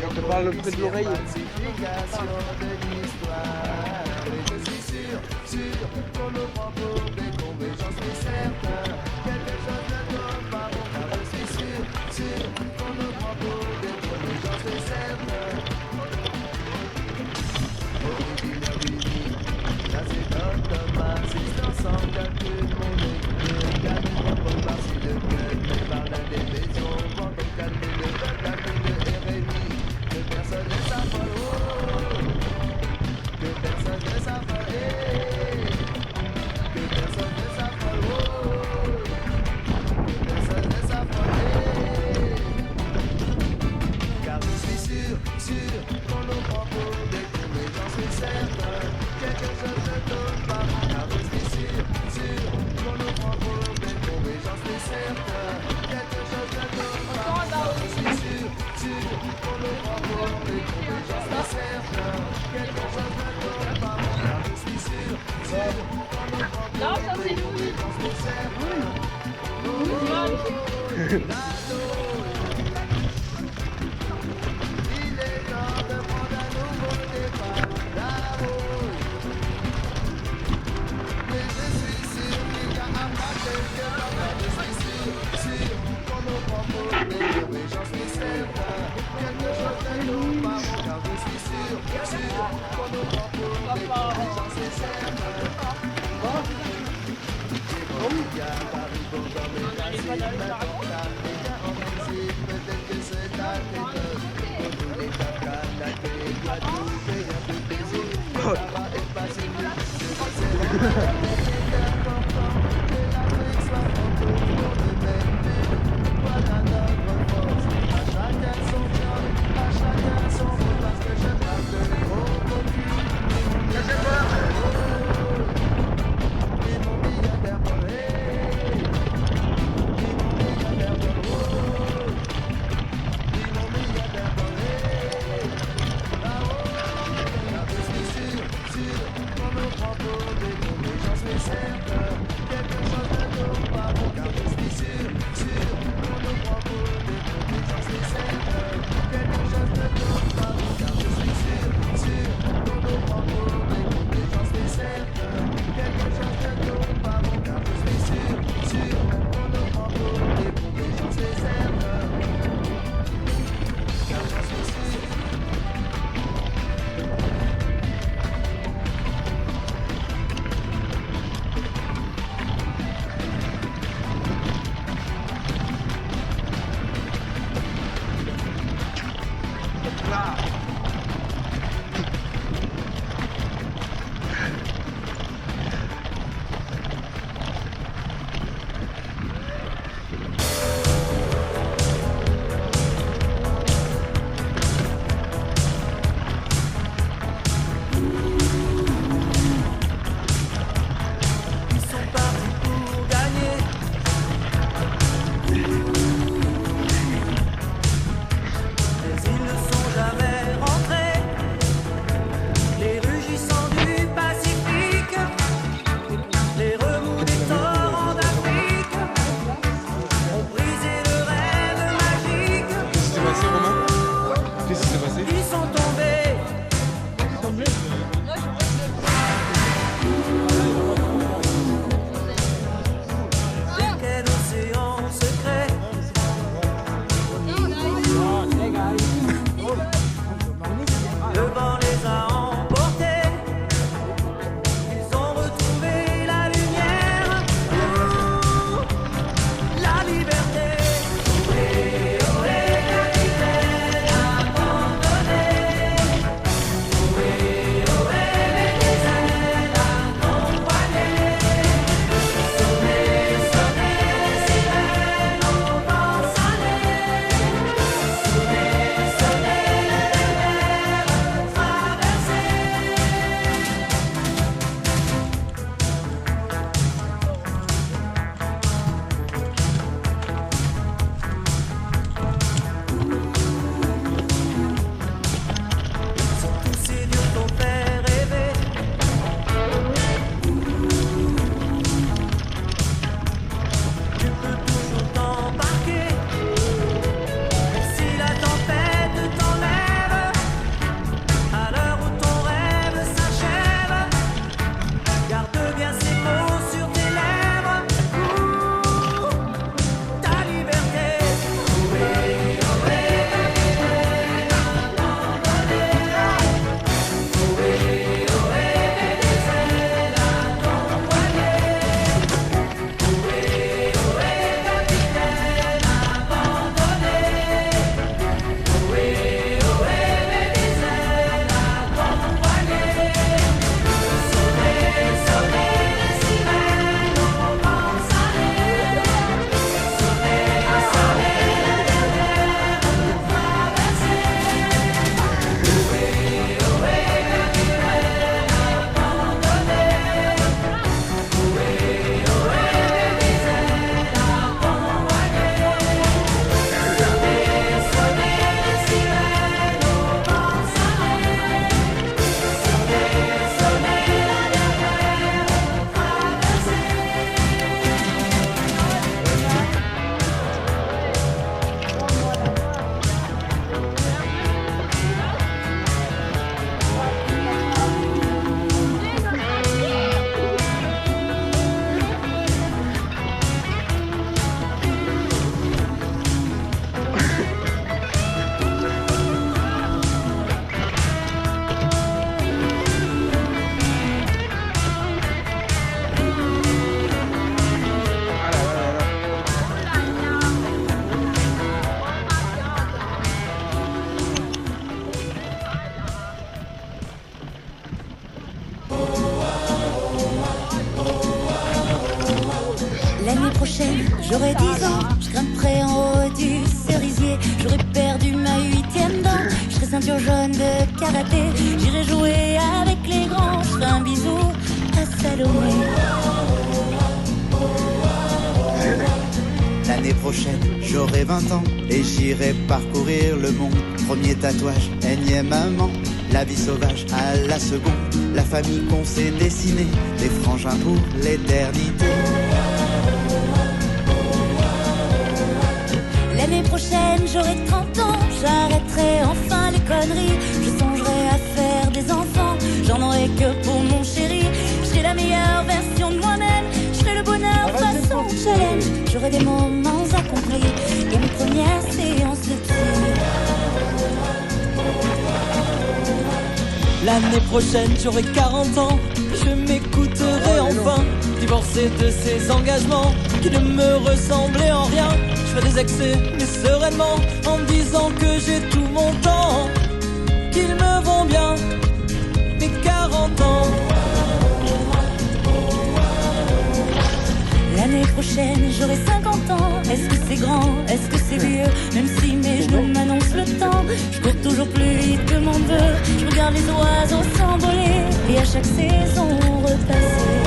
On te parle près de l'oreille. Non, ça c'est Louis. Là. J'aurais 10 ans, je grimperais en haut du cerisier. J'aurais perdu ma 8e dent, je serais ceinture jaune de karaté. J'irais jouer avec les grands, je ferais un bisou à Salomé. L'année prochaine, j'aurai 20 ans et j'irai parcourir le monde. Premier tatouage, énième amant, la vie sauvage à la seconde. La famille qu'on s'est dessinée, des frangins pour l'éternité. L'année prochaine, j'aurai 30 ans, j'arrêterai enfin les conneries. Je songerai à faire des enfants, j'en aurai que pour mon chéri. Je serai la meilleure version de moi-même, je serai le bonheur façon challenge. J'aurai des moments accomplis et mes premières séances de tir. L'année prochaine, j'aurai 40 ans, je m'écouterai enfin. Divorcé de ces engagements qui ne me ressemblaient en rien. Je fais des excès, mais sereinement, en me disant que j'ai tout mon temps, qu'ils me vont bien, mes 40 ans. L'année prochaine, j'aurai 50 ans. Est-ce que c'est grand? Est-ce que c'est vieux? Même si mes genoux m'annoncent le temps, je cours toujours plus vite que mon vœu. Je regarde les oiseaux s'envoler et à chaque saison repasser.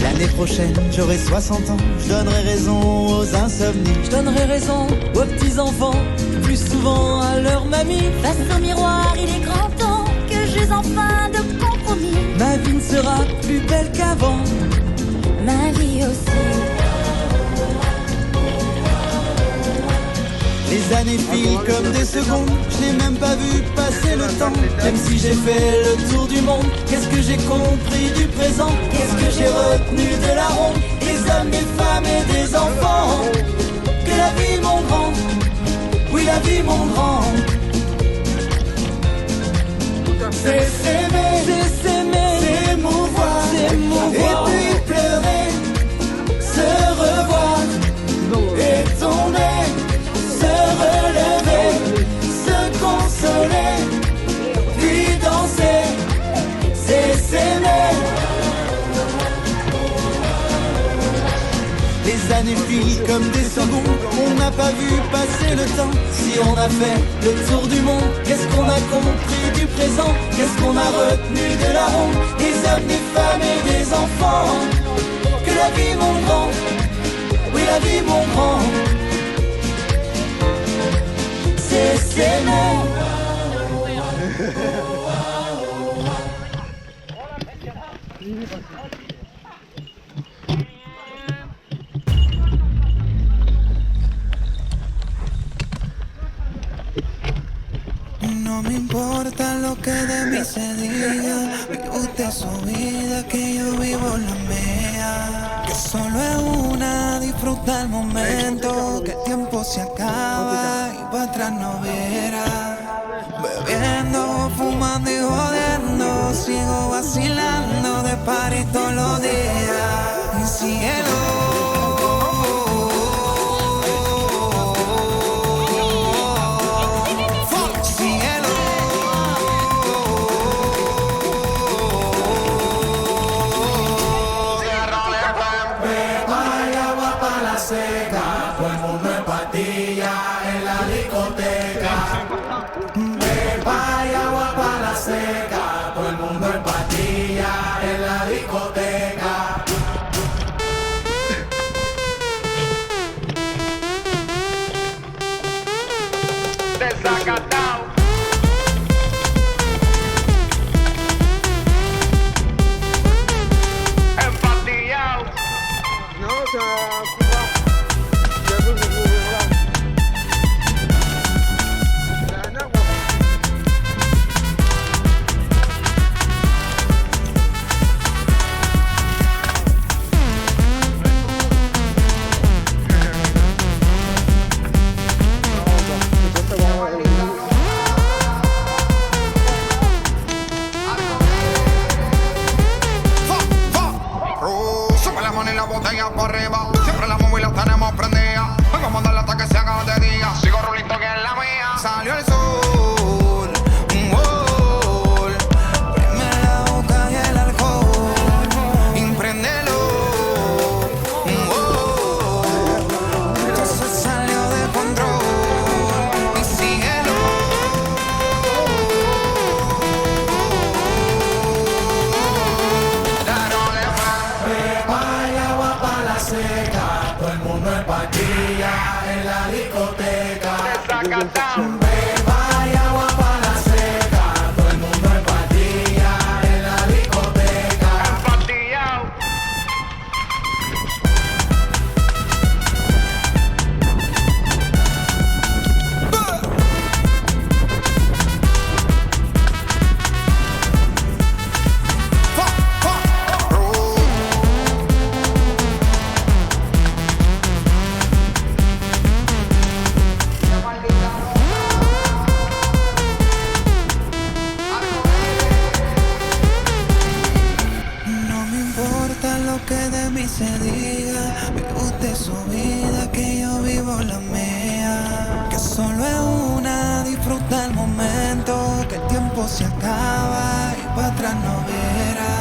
L'année prochaine, j'aurai 60 ans, je donnerai raison aux insomnies. Je donnerai raison aux petits-enfants, plus souvent à leur mamie. Face au miroir, il est grand temps que j'use enfin de compromis. Ma vie ne sera plus belle qu'avant, ma vie aussi. Les années filent comme des secondes, je n'ai même pas vu passer le temps. même si j'ai fait le tour du monde. Qu'est-ce que j'ai compris du présent? Qu'est-ce que j'ai retenu de la ronde? Des hommes, des femmes et des enfants. Que la vie, mon grand, oui la vie, mon grand. C'est s'aimer, s'émouvoir, et puis pleurer, se revoir, et tomber, se relever, se consoler, puis danser, c'est s'aimer. Les années filent comme des secondes, on n'a pas vu passer le temps. Si on a fait le tour du monde, qu'est-ce qu'on a compris du présent? Qu'est-ce qu'on a retenu de la ronde? Des hommes, des femmes et des enfants. Que la vie, mon grand, oui la vie, mon grand, c'est s'aimer. No me importa lo que de mí se diga, vive usted su vida, que yo vivo la mía. Que solo es una, disfruta el momento, que el tiempo se acaba y para atrás no verá. Bebiendo, fumando y jodiendo, sigo vacilando de party todos los días. Y cielo. Todo el mundo en patilla en la discoteca. Pepa y agua para la seca. Todo el mundo en patilla en la discoteca. Desacatado. Empatillado. No, o sea... pastillas en la discoteca. Desacatado. Beba y agua para la seca. Todo el mundo en pastillas en la discoteca. Empastillado. No me importa lo que de mí se diga, vive usted su vida, que yo vivo la mía. Que solo es una, disfruta el momento, que el tiempo se acaba y para atrás no verá.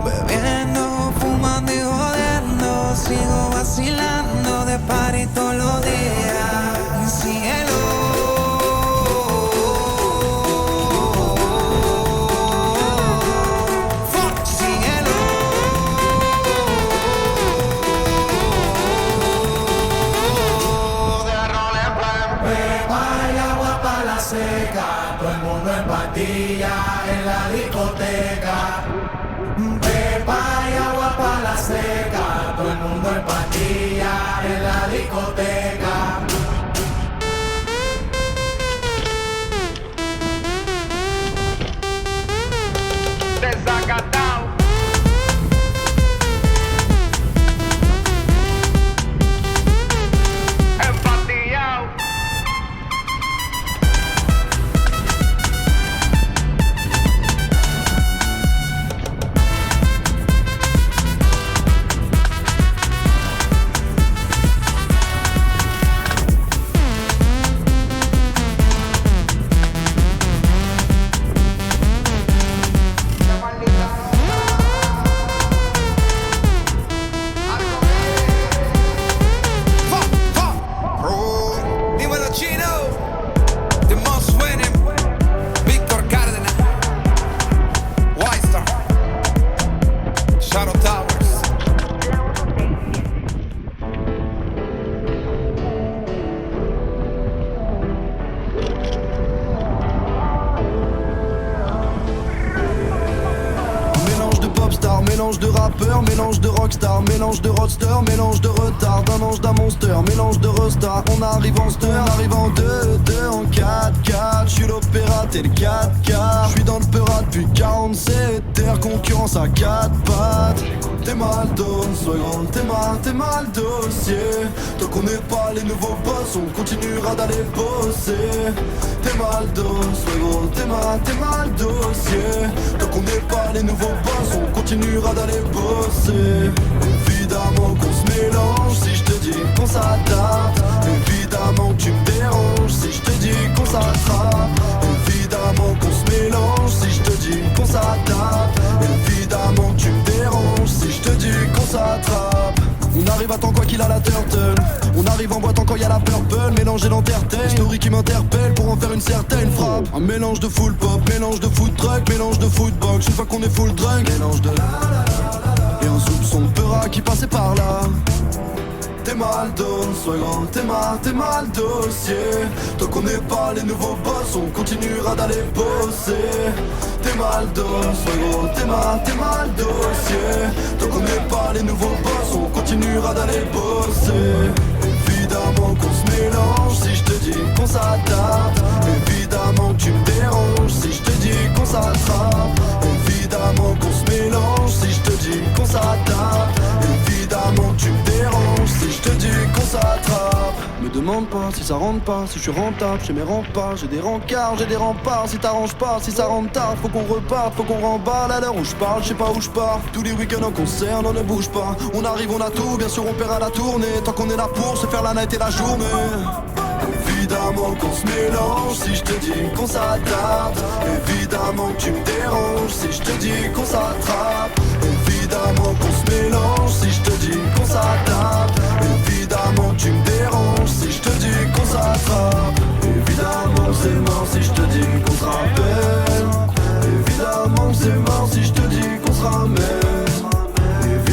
Bebiendo, fumando y jodiendo, sigo vacilando de party todos los días. Cielo. Seca, todo el mundo en pastillas en la discoteca. Pepa y agua para la seca, todo el mundo en pastillas en la discoteca. Desacatado. Empastillado. Dímelo chino, The Most Winning, Víctor Cárdenas, White Star, Shadow Towers. Mélange de popstar, mélange de rappeur, mélange de rockstar, mélange de roadster, mélange de retard, d'un ange, d'un monster, mélange de resta. On arrive en stir, arrive en 2, en 4, j'suis l'opéra, t'es le 4K. J'suis dans le peura depuis 47 terres, concurrence à 4 pattes. T'es mal dos, sois grand, t'es mal dossier. Tant qu'on n'est pas les nouveaux boss, on continuera d'aller bosser. T'es mal dos, sois gros, t'es mal dossier. Tant qu'on n'est pas les nouveaux boss, on continuera d'aller bosser. Évidemment qu'on se mélange si je te dis qu'on s'adapte. Évidemment que tu me déranges si je te dis qu'on s'attrape. Évidemment qu'on se mélange si je te dis qu'on s'adapte. Évidemment que tu me déranges si je te dis qu'on s'attrape. On arrive à temps quoi qu'il a la turtle. On arrive en boitant quand y a la purple. Mélanger l'entertail, story qui m'interpelle pour en faire une certaine frappe. Un mélange de full pop, mélange de food truck, mélange de footbox. Une fois qu'on est full drunk, mélange de et un soupçon de peura qui passait par là. T'es mal dos, sois grand, t'es mal dossier. Tant qu'on n'est pas les nouveaux boss, on continuera d'aller bosser. T'es mal dos, sois gros, t'es mal dossier. Tant qu'on n'est pas les nouveaux boss, on continuera d'aller bosser. Évidemment qu'on se mélange si je te dis qu'on s'adapte. Évidemment que tu me déranges si je te dis qu'on s'attrape. Évidemment qu'on se mélange si je te dis qu'on s'adapte. Évidemment que tu me déranges si je te dis qu'on s'attrape. Me demande pas si ça rentre pas, si je suis rentable, j'ai mes remparts, j'ai des rencarts, j'ai des remparts. Si t'arranges pas, si ça rentre tard, faut qu'on reparte, faut qu'on remballe. À l'heure où je parle, je sais pas où je pars. Tous les week-ends en concert, on ne bouge pas. On arrive, on a tout, bien sûr on paiera la tournée. Tant qu'on est là pour se faire la night et la journée. Évidemment qu'on se mélange si je te dis qu'on s'adapte. Évidemment que tu me déranges si je te dis qu'on s'attrape. Évidemment qu'on se mélange si je te dis qu'on s'adapte. Évidemment que tu me déranges si je te dis qu'on s'attrape. Évidemment que c'est mort si je te dis qu'on se rappelle. Évidemment que c'est mort si je te